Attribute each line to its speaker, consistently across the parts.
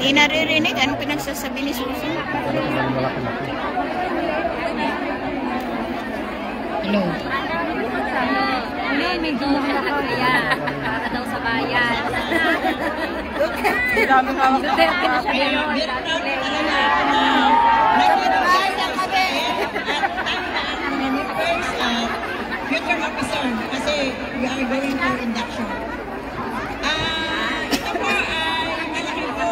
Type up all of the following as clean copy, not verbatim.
Speaker 1: Hindi naririnig. Anong pinagsasabi ni Susan? Hello.
Speaker 2: May doon na kaya. Para daw sa bayan.
Speaker 3: Dami nga ako.
Speaker 2: Duterte na siya ngayon.
Speaker 4: Future officer kasi we are going for induction. Ito po ay malaki po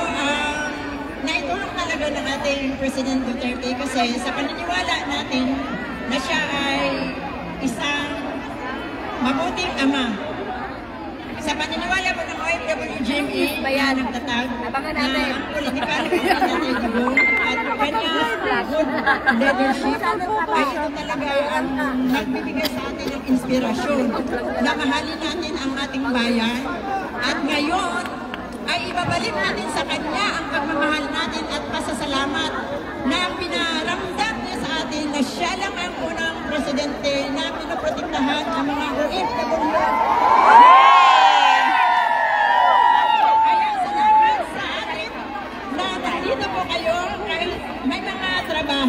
Speaker 4: naitulong talaga ng ating President Duterte kasi sa paniniwala natin na siya ay isang mabuting ama. Sa paniniwala po ng OFWGMA, bayan nagtatag na ang politikal natin at kanya good leadership ay ito talaga ang nagbibigay sa atin ng inspirasyon na mahalin natin ang ating bayan at ngayon ay ibabalik natin sa kanya ang pagmamahal natin at pasasalamat na pinaramdam niya sa atin na siya lang ang unang presidente na pinoprotektahan ang mga OFW.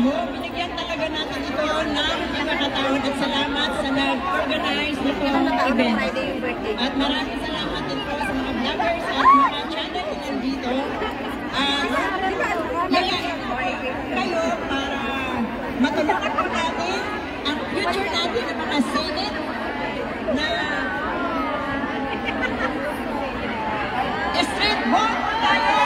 Speaker 4: Binigyan talaga natin ito ng pagkakataon at salamat sa nag-organize nitong event. At maraming salamat din po sa mga vloggers at mga channel na nandito. Kayo para matulungan po natin ang future natin ng mga Senate na straight vote tayo!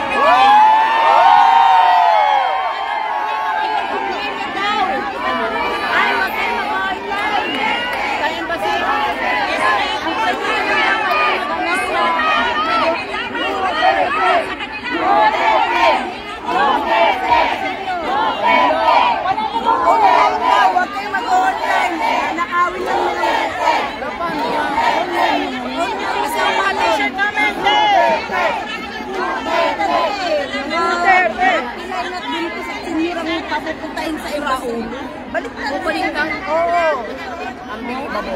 Speaker 3: Papupuntahin sa Ibaon. Balik na rin. Oo.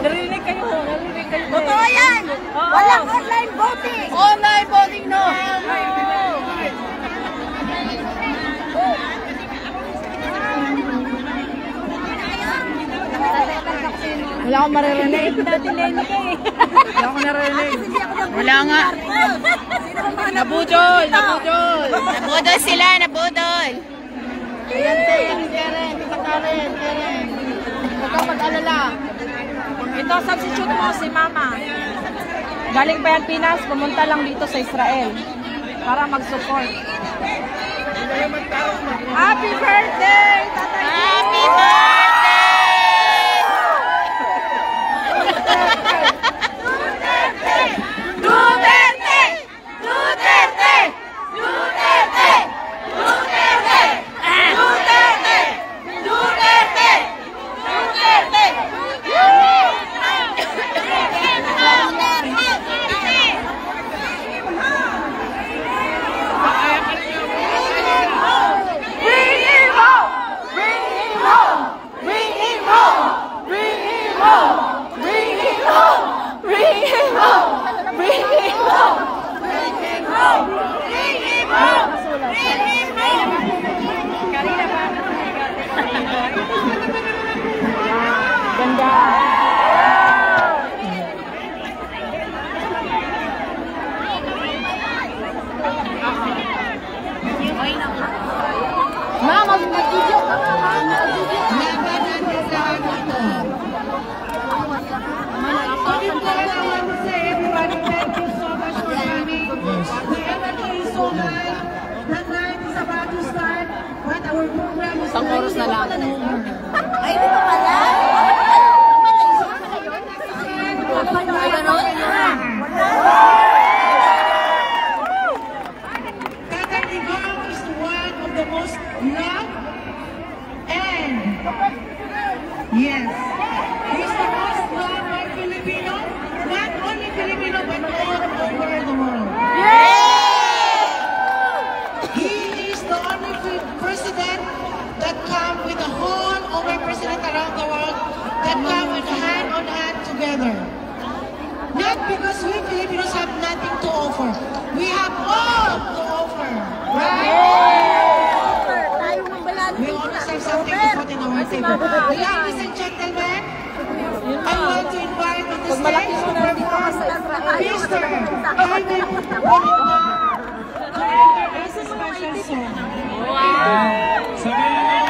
Speaker 3: Narinig kayo. Totoo yan. Walang online voting. Online voting, no. Wala akong maririnig. Dati Lenny ka eh. Wala akong naririnig.
Speaker 1: Wala nga.
Speaker 3: Nabudol. Nabudol.
Speaker 1: Nabudol sila, nabudol.
Speaker 3: Karen, Karen. Huwag kang mag-alala. Ito, substitute mo si Mama. Galing pa yan Pinas, pumunta lang dito sa Israel para mag-support. Happy birthday!
Speaker 1: Happy birthday!
Speaker 3: Isang oras na lang.
Speaker 2: Ay, di ba pala? Ay, gano'n?
Speaker 4: Tatay Digong is one of the most loved and yes, he's the most loved by Filipino, not only Filipino but all over the world. He is the only president that come with the whole over president around the world that come with hand on hand together. Not because we Filipinos have nothing to offer. We have all to offer.
Speaker 3: Tayo ng balalo.
Speaker 4: We always have something to put in our table. Ladies and gentlemen, I want to invite on the stage to perform Mr. Arvin Bonita. This is a special song.
Speaker 5: Wow!